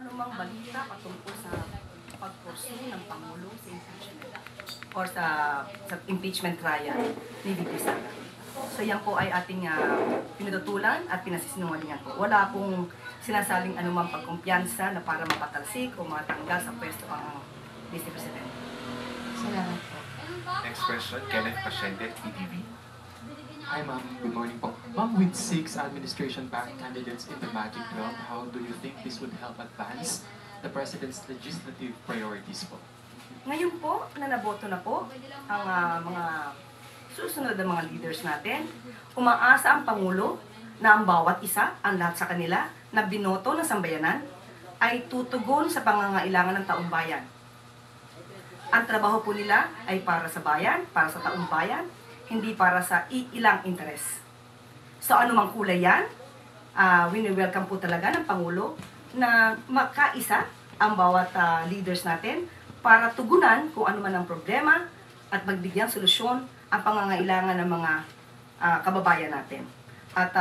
anumang balita patungkol sa pag-pursue ng Pangulo sa impeachment or sa impeachment trial ni VP Sara. So yan po ay ating pinututulan at pinasisinungalingan po. Wala pong sinasabing anumang pagkumpiyansa na para mapatalsik o matanggal sa pwesto ang Vice President. Salamat po. Next question, Kenneth Pasyente, PTV. Hi ma'am, good morning po. Ma'am, with 6 administration-backed candidates in the Magic 12, how do you think this would help advance the President's legislative priorities po? Ngayon po, na naboto na po ang mga susunod na mga leaders natin, umaasa ang Pangulo na ang bawat isa, ang lahat sa kanila, na binoto ng sambayanan, ay tutugon sa pangangailangan ng taong bayan. Ang trabaho po nila ay para sa bayan, para sa taong bayan, hindi para sa ilang interes. So anumang kulay yan, wini-welcome po talaga ng Pangulo na makaisa ang bawat leaders natin para tugunan kung ano man ang problema at magbigyang solusyon ang pangangailangan ng mga kababayan natin. At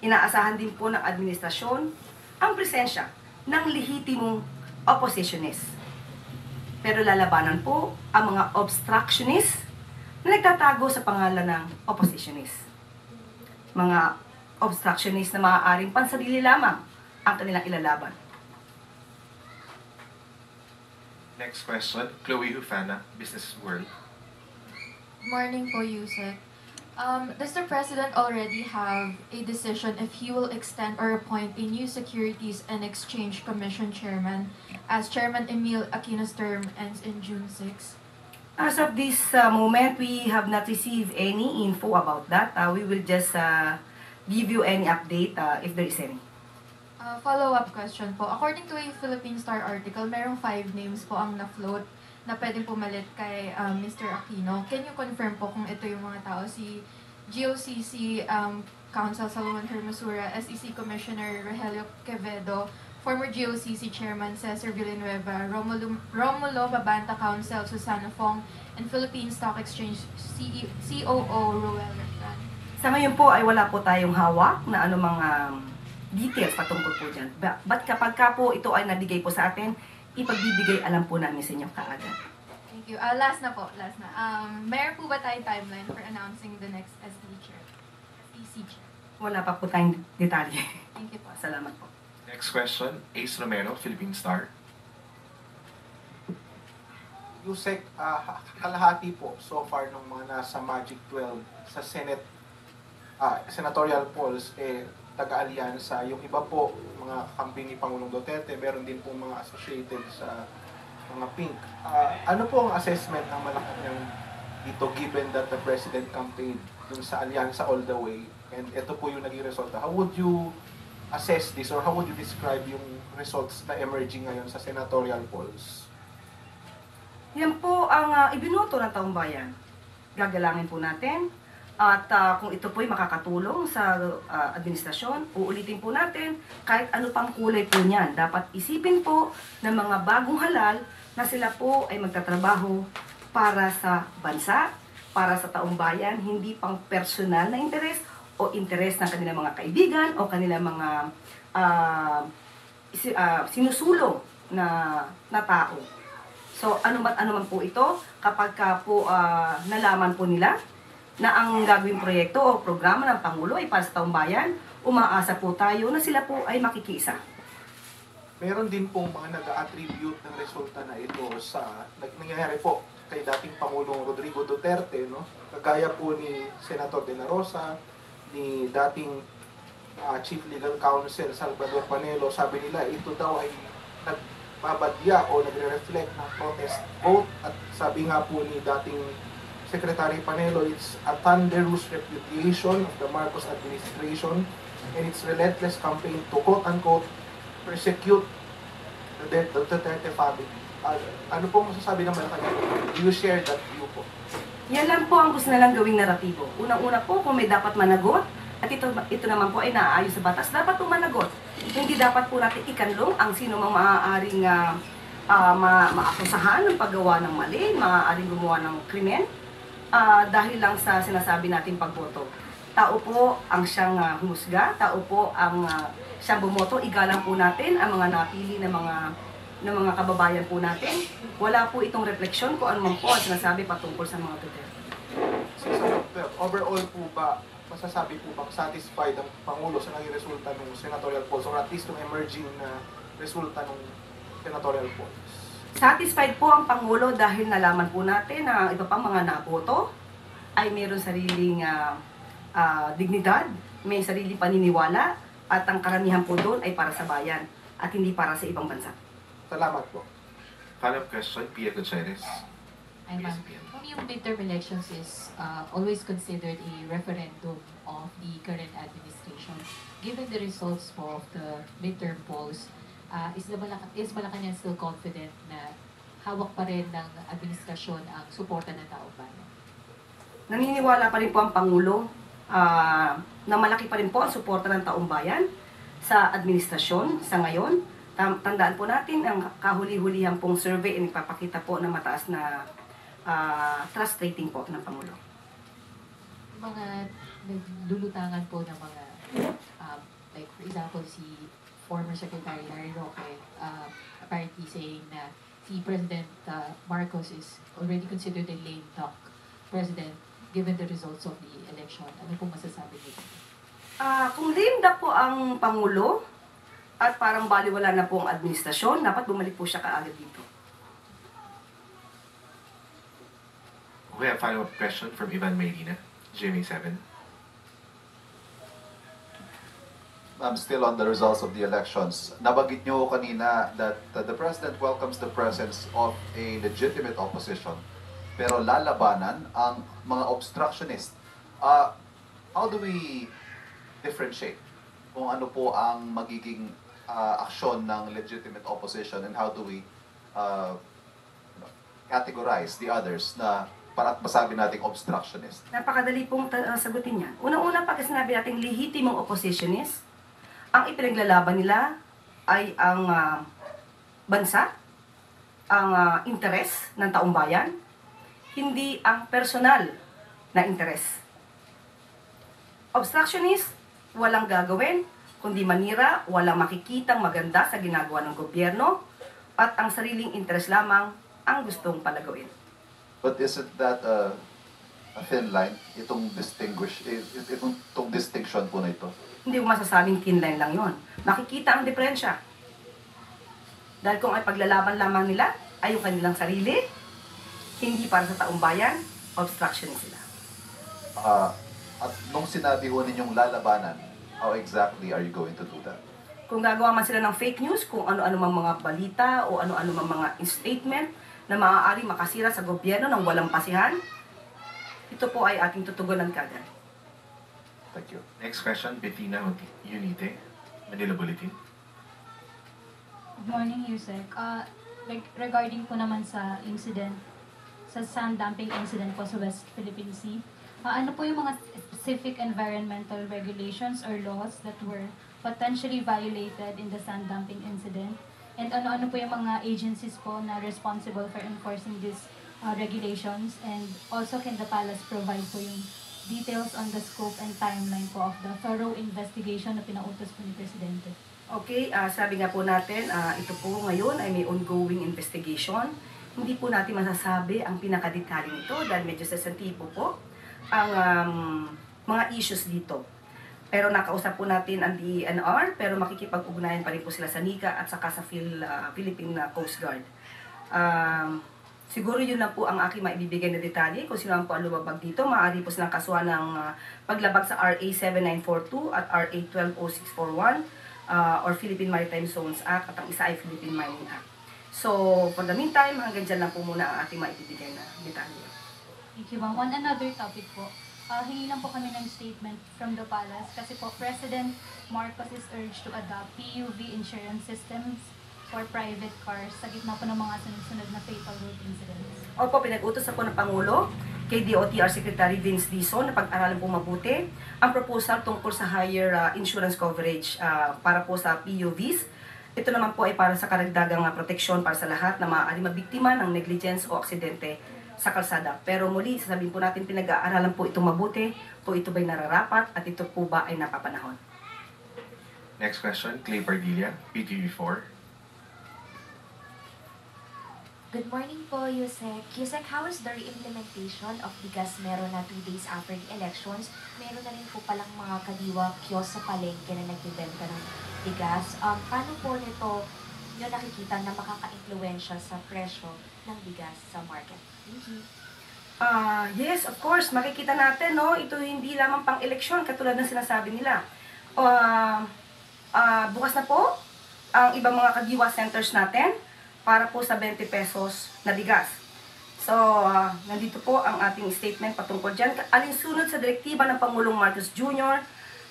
inaasahan din po ng administrasyon ang presensya ng lehitimong oppositionist. Pero lalabanan po ang mga obstructionist na nagtatago sa pangalan ng oppositionist. Mga obstructionist na maaaring pansarili lamang ang kanilang ilalaban. Next question, Chloe Hufana, Business World. Morning po, Yusek. Does the President already have a decision if he will extend or appoint a new Securities and Exchange Commission Chairman as Chairman Emil Aquino's term ends in June 6? As of this moment, we have not received any info about that. We will just give you any update if there is any. Follow-up question po. According to a Philippine Star article, merong 5 names po ang na-float na pwedeng pumalit kay Mr. Aquino. Can you confirm po kung ito yung mga tao? Si GOCC Council Salomon Hermosura, SEC Commissioner Rogelio Quevedo, former GOCC Chairman Cesar Villanueva, Romulo Babanta Council Susana Fong, and Philippine Stock Exchange COO Ruel Recran. Sa ngayon po ay wala po tayong hawak na anumang details patungkol po dyan. But kapag ka po ito ay nabigay po sa atin, ipagbibigay alam po namin sa inyo kaagad. Thank you. Last na po, last na. Meron po ba tayong timeline for announcing the next SEC Chair? Wala pa po tayong detalye. Thank you po. Salamat po. Next question, Ace Romero, Philippine Star. Yusek, kalahati po so far ng mga nasa Magic 12 sa Senate, senatorial polls, taga-alyansa. Yung iba po, mga kambing ni Pangulong Duterte, meron din po mga associated sa mga pink. Ano po ang assessment ng Malacanang dito given that the President campaigned dun sa alyansa all the way and ito po yung naging resulta? How would you assess this or how would you describe yung results na emerging ngayon sa senatorial polls? Yan po ang ibinoto ng taong bayan. Gagalangin po natin. At kung ito po'y makakatulong sa administrasyon, uulitin po natin kahit ano pang kulay po niyan. Dapat isipin po ng mga bagong halal na sila po ay magtatrabaho para sa bansa, para sa taong bayan, hindi pang personal na interes o interes ng kanilang mga kaibigan o kanilang mga sinusulong na tao. So ano man po ito, kapag po nalaman po nila na ang gagawing proyekto o programa ng Pangulo ay para sa taong bayan, umaasa po tayo na sila po ay makikisa. Meron din pong mga nag-attribute ng resulta na ito sa nangyayari po kay dating Pangulong Rodrigo Duterte, no? Kagaya po ni Senator De La Rosa, ni dating Chief Legal Counsel Salvador Panelo, sabi nila ito daw ay nagbabadya o nagre-reflect ng protest vote at sabi nga po ni dating Secretary Panelo, it's a thunderous repudiation of the Marcos administration and its relentless campaign to quote-unquote persecute the Duterte family. Ano po masasabi naman kanya? Do you share that view po? Yan lang po ang gusto nilang gawing naratibo. Unang-una po, kung may dapat managot, at ito naman po ay naaayon sa batas, dapat po managot. Hindi dapat po natin ikanlong ang sino mang maaaring maakusahan ng paggawa ng mali, maaaring gumawa ng krimen, dahil lang sa sinasabi nating pagboto. Tao po ang siyang humusga, tao po ang siyang bumoto, igalang po natin ang mga napili ng mga kababayan po natin. Wala po itong refleksyon kung ano man po ang sinasabi patungkol sa mga Duterte. So, overall po ba, masasabi po bang satisfied ang Pangulo sa naging resulta ng senatorial polls or at least ng emerging na resulta ng senatorial polls? Satisfied po ang Pangulo dahil nalaman po natin na iba pang mga naboto ay mayroon sariling dignidad, may sariling paniniwala, at ang karamihan po doon ay para sa bayan at hindi para sa ibang bansa. Salamat po. Follow-up question, Pia Gutierrez. Ay, ma'am. ESPN. Ma'am, yung midterm elections is always considered a referendum of the current administration. Given the results of the midterm polls, is Malacanang still confident na hawak pa rin ng administrasyon ang suporta ng taong bayan? Naniniwala pa rin po ang Pangulo na malaki pa rin po ang suporta ng taong bayan sa administrasyon sa ngayon. Tandaan po natin ang kahuli-hulihan pong survey ay nagpapakita po ng mataas na trust rating po ng Pangulo. Mga naglulutangan po ng mga, like for example, si former Secretary Larry Roque apparently saying na si President Marcos is already considered a lame duck president given the results of the election. Ano pong masasabi niyo? Kung lame duck po ang Pangulo at parang baliwala na po ang administrasyon, dapat bumalik po siya kaagad dito. We have a follow-up question from Ivan Medina, GMA7. Still on the results of the elections. Nabanggit nyo kanina that the President welcomes the presence of a legitimate opposition, pero lalabanan ang mga obstructionist. How do we differentiate kung ano po ang magiging aksyon ng legitimate opposition and how do we categorize the others na para at masabi nating obstructionist? Napakadali pong sagutin yan. Unang-una, pag sinabi natin lehitimong oppositionist, ang ipinaglalaban nila ay ang bansa, ang interes ng taong bayan, hindi ang personal na interes. Obstructionist, walang gagawin, kundi manira, walang makikitang maganda sa ginagawa ng gobyerno, at ang sariling interes lamang ang gustong palagawin. But isn't that a thin line, itong distinction po na ito? Hindi ko masasabing thin line lang yon. Makikita ang diferensya. Dahil kung ay paglalaban lamang nila ay yung kanilang sarili, hindi para sa taong bayan, obstruction sila. At nung sinabi ho ninyong lalabanan, how exactly are you going to do that? Kung gagawa man sila ng fake news, kung ano-ano mang mga balita o ano-ano mang mga statement na maaari makasira sa gobyerno ng walang pasihan, ito po ay ating tutugunan kagad. Thank you. Next question, Bettina Unite, Manila Bulletin. Good morning, Yusek. Regarding po naman sa incident, sa sand dumping incident po sa West Philippine Sea, ano po yung mga specific environmental regulations or laws that were potentially violated in the sand dumping incident? And ano-ano po yung mga agencies po na responsible for enforcing these regulations? And also, can the palace provide po yung details on the scope and timeline po of the thorough investigation na pinautos po ni Presidente? Okay, sabi nga po natin, ito po ngayon ay may ongoing investigation. Hindi po natin masasabi ang pinakadetalye nito dahil medyo sensitibo po ang mga issues dito. Pero nakausap po natin ang DENR, pero makikipag-ugnayan pa rin po sila sa NICA at saka sa Philippine Coast Guard. Siguro yun lang po ang aking maibibigay na detalye. Kung sino po ang lumabag dito, maaari po silang kasuhan ng paglabag sa RA 7942 at RA 120641 or Philippine Maritime Zones Act at ang isa ay Philippine Mining Act. So, for the meantime, hanggang dyan lang po muna ang ating maibibigay na detalye. Thank you, ma'am. On another topic po, hingi lang po kami ng statement from the palace kasi po President Marcos is urged to adopt PUV insurance systems for private cars sa gitna po ng mga sunod-sunod na fatal road incidents. Opo, pinag-utos na po ng Pangulo kay DOTR Secretary Vince Dizon na pag-aralan po mabuti ang proposal tungkol sa higher insurance coverage para po sa PUVs. Ito naman po ay para sa karagdagang proteksyon para sa lahat na maaari mabiktima ng negligence o aksidente sa kalsada. Pero muli, sasabihin po natin pinag-aaralan po itong mabuti, kung ito ba'y nararapat at ito po ba ay napapanahon. Next question, Clay Pardilla, PTV4. Good morning po, Yusek. Yusek, how is the re-implementation of Bigas Mero na 2 days after the elections? Meron na rin po palang mga kadiwa kiosk sa palengke na nagbibenta ng bigas. Paano po nito nyo nakikita na makaka-impluensya sa presyo ng bigas sa market? Thank you. Yes, of course, makikita natin, no? Ito hindi lamang pang eleksyon, katulad ng sinasabi nila. Bukas na po ang ibang mga kadiwa centers natin para po sa 20 pesos na bigas. So, nandito po ang ating statement patungkol dyan. Alinsunod sa direktiba ng Pangulong Marcos Jr.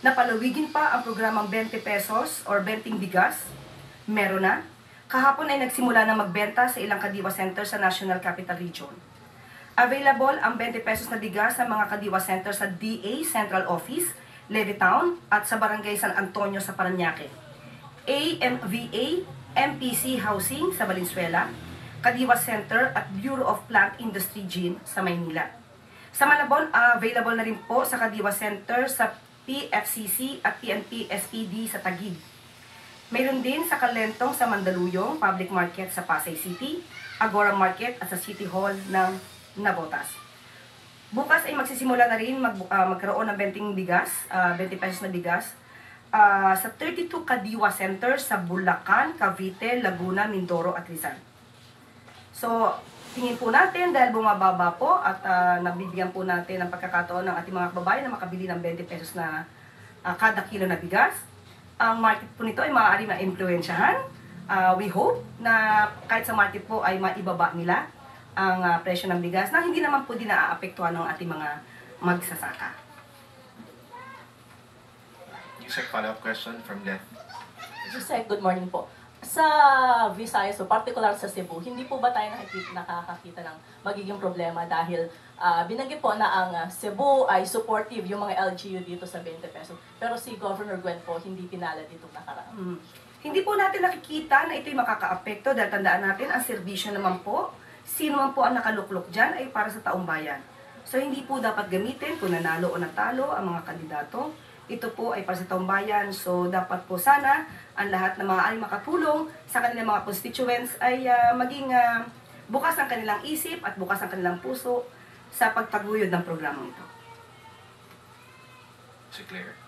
na palawigin pa ang programang 20 pesos or 20 bigas, meron na. Kahapon ay nagsimula na magbenta sa ilang kadiwa centers sa National Capital Region. Available ang 20 pesos na bigas sa mga kadiwa centers sa DA Central Office, Levittown at sa Barangay San Antonio sa Parañaque. AMVA, MPC Housing sa Valenzuela, Kadiwa Center at Bureau of Plant Industry Gym sa Maynila. Sa Malabon, available na rin po sa Kadiwa Center sa PFCC at PNP SPD sa Taguig. Mayroon din sa Kalentong sa Mandaluyong, Public Market sa Pasay City, Agora Market at sa City Hall ng Navotas. Bukas ay magsisimula na rin magkaroon ng 20 bigas, 20 pesos na bigas, sa 32 Kadiwa Centers sa Bulacan, Cavite, Laguna, Mindoro at Rizal. So, tingin po natin dahil bumababa po at nabibigyan po natin ng pagkakataon ng ating mga kababayan na makabili ng 20 pesos na kada kilo na bigas. Ang market po nito ay maaari ma-impluensyahan. We hope na kahit sa market po ay maibaba nila ang presyo ng bigas na hindi naman po din naaapektuhan ng ating mga magsasaka. Yusek, follow-up question from Leth. Yusek, good morning po. Sa Visayas, so particular sa Cebu, hindi po ba tayo nakakakita ng magiging problema dahil binanggit po na ang Cebu ay supportive yung mga LGU dito sa 20 pesos. Pero si Governor Gwen po hindi pinala dito nakaraan. Hindi po natin nakikita na ito'y makakaapekto dahil tandaan natin ang serbisyo naman po, sino man po ang nakaluklok dyan ay para sa taong bayan. So hindi po dapat gamitin kung nanalo o natalo ang mga kandidato. Ito po ay para sa taong bayan. So dapat po sana ang lahat na mga makatulong sa kanilang mga constituents ay maging bukas ang kanilang isip at bukas ang kanilang puso sa pagtaguyod ng programang ito. Si Claire.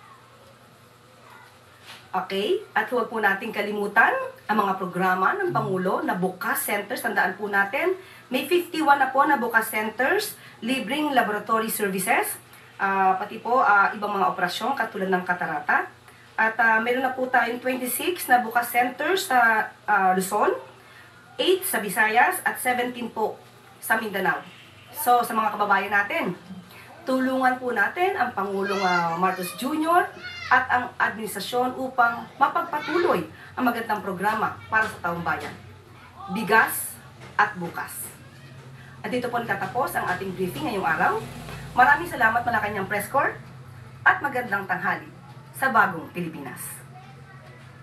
Okay, at huwag po nating kalimutan ang mga programa ng Pangulo na bukas centers. Tandaan po natin, may 51 na po na bukas centers, libreng laboratory services, pati po ibang mga operasyon katulad ng katarata. At meron na po tayong 26 na bukas centers sa Luzon, 8 sa Visayas at 17 po sa Mindanao. So sa mga kababayan natin, tulungan po natin ang Pangulong Marcos Jr. at ang administrasyon upang mapagpatuloy ang magandang programa para sa taong bayan. Bigas at bukas. At dito po natatapos ang ating briefing ngayong araw. Maraming salamat Malacanang Press Corps at magandang tanghali sa bagong Pilipinas.